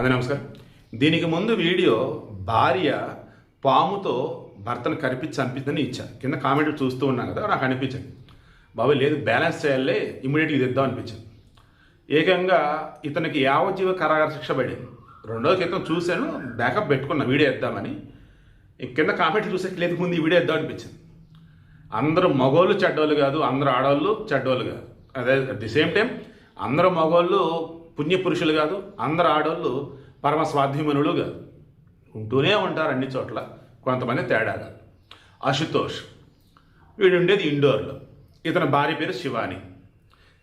అందరికీ నమస్కారం. దీనికి ముందు వీడియో భార్య పాముతో భర్తను కరిపించి అనిపించిందని ఇచ్చాను. కింద కామెంట్లు చూస్తూ ఉన్నాను కదా, నాకు అనిపించింది బాబు లేదు బ్యాలెన్స్ చేయాలి, ఇమ్మీడియట్గా ఇది ఇద్దాం అనిపించింది. ఏకంగా ఇతనికి యావజ్జీవ కారాగార శిక్ష పడింది. 2 రోజుల క్రితం చూశాను, బ్యాకప్ పెట్టుకున్న వీడియో ఇద్దామని. కింద కామెంట్లు చూసే లేదు ముందు ఈ వీడియో ఇద్దాం అనిపించింది. అందరూ మగోళ్ళు చెడ్డోళ్ళు కాదు, అందరూ ఆడవాళ్ళు చెడ్డోళ్ళు కాదు. అదే అట్ ది సేమ్ టైం అందరూ మగోళ్ళు పుణ్యపురుషులు కాదు, అందరు ఆడవాళ్ళు పరమ స్వాధ్యమనులు కాదు. ఉంటూనే ఉంటారు అన్ని చోట్ల, కొంతమంది తేడా కాదు. అశుతోష్ వీడు ఉండేది ఇండోర్లో, ఇతని భార్య పేరు శివాని.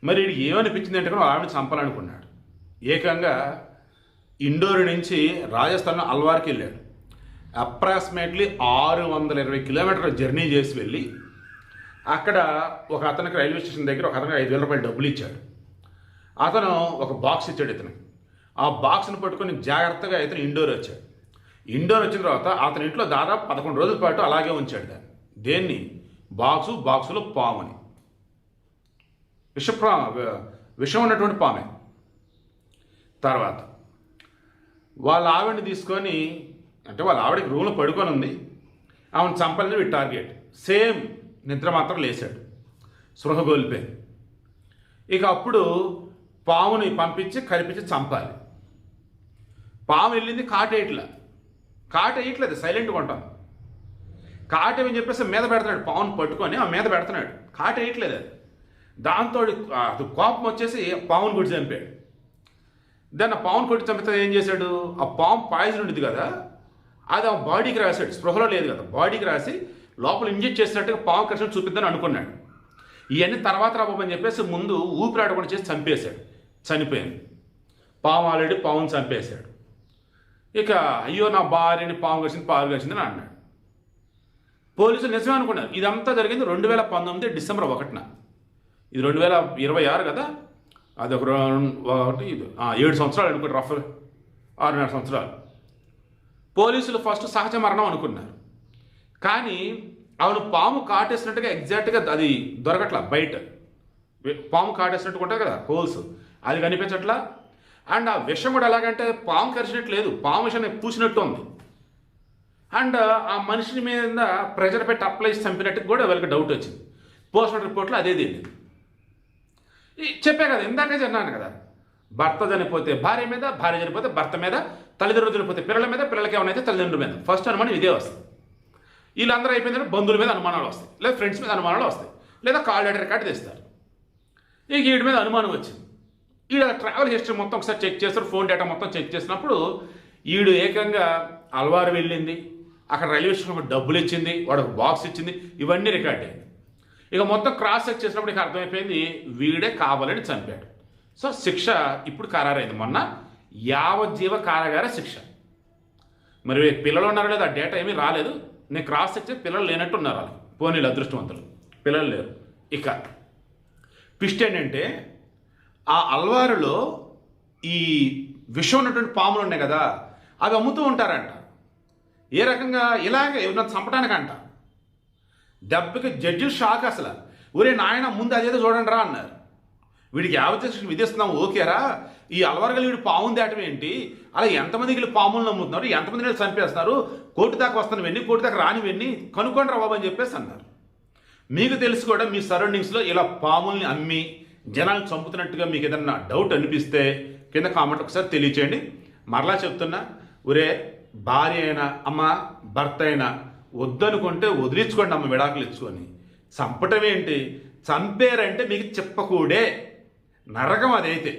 మరి వీడికి ఏమనిపించింది అంటే ఆవిడ చంపాలనుకున్నాడు. ఏకంగా ఇండోర్ నుంచి రాజస్థాన్లో అల్వార్కి వెళ్ళాడు. అప్రాక్సిమేట్లీ 620 కిలోమీటర్ల జర్నీ చేసి వెళ్ళి అక్కడ ఒక అతనికి రైల్వే స్టేషన్ దగ్గర ఒక అతనికి 5,000 రూపాయలు డబ్బులు ఇచ్చాడు. అతను ఒక బాక్స్ ఇచ్చాడు ఇతనికి. ఆ బాక్స్ను పట్టుకొని జాగ్రత్తగా ఇతను ఇండోర్ వచ్చాడు. ఇండోర్ వచ్చిన తర్వాత అతని ఇంట్లో దాదాపు 11 రోజుల పాటు అలాగే ఉంచాడు దాన్ని. దేన్ని? బాక్సులో పాముని, విషం ఉన్నటువంటి పామే. తర్వాత వాళ్ళ ఆవిడని తీసుకొని, అంటే వాళ్ళ ఆవిడకి రూమ్లో పడుకొని ఉంది, ఆమెను చంపాలని వీడి టార్గెట్. సేమ్ నిద్ర మాత్రం లేచాడు, స్పృహ కోల్పోయింది. ఇక అప్పుడు పాముని పంపించి కరిపించి చంపాలి. పాము వెళ్ళింది కాటేయట్లేదు, సైలెంట్గా ఉంటాం. కాటేమని చెప్పేసి మీద పెడుతున్నాడు, పాముని పట్టుకొని ఆ మీద పెడుతున్నాడు, కాటేయట్లేదు అది. దాంతో అది కోపం వచ్చేసి పాముని కొట్టి చంపాడు. దాన్ని ఆ పాముని కొట్టి చంపితే ఏం చేశాడు, ఆ పాము పాయిజన్ ఉండేది కదా, అది ఆ బాడీకి రాశాడు. స్పృహలో లేదు కదా, బాడీకి రాసి లోపల ఇంజెక్ట్ చేసినట్టుగా పాము కరిచి చూపిద్దని అనుకున్నాడు. ఇవన్నీ తర్వాత రాబోమని చెప్పేసి ముందు ఊపిరాడకుండా చేసి చంపేశాడు. చనిపోయింది పాము, ఆల్రెడీ పాముని చంపేశాడు. ఇక అయ్యో నా భార్యని పాము కరిచింది అని అన్నాడు. పోలీసులు నిజమే అనుకున్నారు. ఇదంతా జరిగింది 2019 డిసెంబర్ 1న. ఇది 2026 కదా, అది ఒక 7 సంవత్సరాలు అనుకుంటారు, రఫ్ 6.5 సంవత్సరాలు. పోలీసులు ఫస్ట్ సహజ మరణం అనుకున్నారు. కానీ అవును పాము కాటేసినట్టుగా ఎగ్జాక్ట్గా అది దొరకట్లా. బయట పాము కాటేసినట్టుగా ఉంటుంది కదా హోల్స్, అది కనిపించట్లా. అండ్ ఆ విషం కూడా ఎలాగంటే పాము కరిచినట్టు లేదు, పాము విషయం పూసినట్టు ఉంది. అండ్ ఆ మనిషిని మీద ప్రెజర్ పెట్టి అప్లై చేసి చంపినట్టు కూడా వీళ్ళకి డౌట్ వచ్చింది. పోస్ట్మార్టం రిపోర్ట్లో అదే తెలియదు. చెప్పే కదా, ఇందాకే చెప్పాను కదా, భర్త చనిపోతే భార్య మీద, భార్య చనిపోతే భర్త మీద, తల్లిదండ్రులు చనిపోతే పిల్లల మీద, పిల్లలకి ఏమైనా తల్లిదండ్రుల మీద. ఫస్ట్ అనుమానం ఇదే వస్తుంది. వీళ్ళందరూ అయిపోయిందంటే బంధువుల మీద అనుమానాలు వస్తాయి, లేదా ఫ్రెండ్స్ మీద అనుమానాలు వస్తాయి, లేదా కాల్ లెటర్ కార్డు తెస్తారు. ఇక వీడి మీద అనుమానం వచ్చింది. వీడు ట్రావెల్ హిస్టరీ మొత్తం ఒకసారి చెక్ చేస్తారు, ఫోన్ డేటా మొత్తం చెక్ చేసినప్పుడు వీడు ఏకంగా అల్వారు వెళ్ళింది, అక్కడ రైల్వే స్టేషన్లో డబ్బులు ఇచ్చింది, వాడు ఒక బాక్స్ ఇచ్చింది, ఇవన్నీ రికార్డ్ అయింది. ఇక మొత్తం క్రాస్ చెక్ చేసినప్పుడు ఇక అర్థమైపోయింది వీడే కావాలని చంపాడు. సో శిక్ష ఇప్పుడు ఖరారైంది. మొన్న యావజ్జీవ కారాగార శిక్ష. మరి పిల్లలు ఉన్నారో లేదు, ఆ డేటా ఏమీ రాలేదు. నేను క్రాస్ చెక్ చేసి పిల్లలు లేనట్టు ఉన్నారు వాళ్ళు. పోనీళ్ళు అదృష్టవంతులు, పిల్లలు లేరు. ఇక ట్విస్ట్ ఏంటంటే ఆ అల్వారులో ఈ విషం ఉన్నటువంటి పాములు ఉన్నాయి కదా, అవి అమ్ముతూ ఉంటారంట. ఏ రకంగా? ఇలాగే ఎవరిన చంపడానికంట. దెబ్బకి జడ్జిలు షాక్ అసలు. ఒరే నాయన ముందు అదేదో చూడండి రా అన్నారు. వీడికి యావజ్జీవ విధిస్తున్నాం ఓకేరా, ఈ అల్వారుగా వీడు పాముని దాటం ఏంటి, అలా ఎంతమందికి వీళ్ళు పాములు నమ్ముతున్నారు, ఎంతమంది వీళ్ళు చంపేస్తున్నారు, కోర్టు దాకా వస్తాను కోర్టు దాకా రానివన్నీ కనుక్కోండి రా బాబు అని చెప్పేసి అన్నారు. మీకు తెలిసి కూడా మీ సరౌండింగ్స్లో ఇలా పాముల్ని అమ్మి జనాలు చంపుతున్నట్టుగా మీకు ఏదన్నా డౌట్ అనిపిస్తే కింద కామెంట్ ఒకసారి తెలియచేయండి. మరలా చెప్తున్నా, ఒరే భార్య అయినా అమ్మ భర్త అయినా వద్దనుకుంటే వదిలించుకోండి అమ్మ, విడాకులు ఇచ్చుకొని. చంపటం ఏంటి? చంపేరంటే మీకు చెప్పకూడే నరకం అదైతే.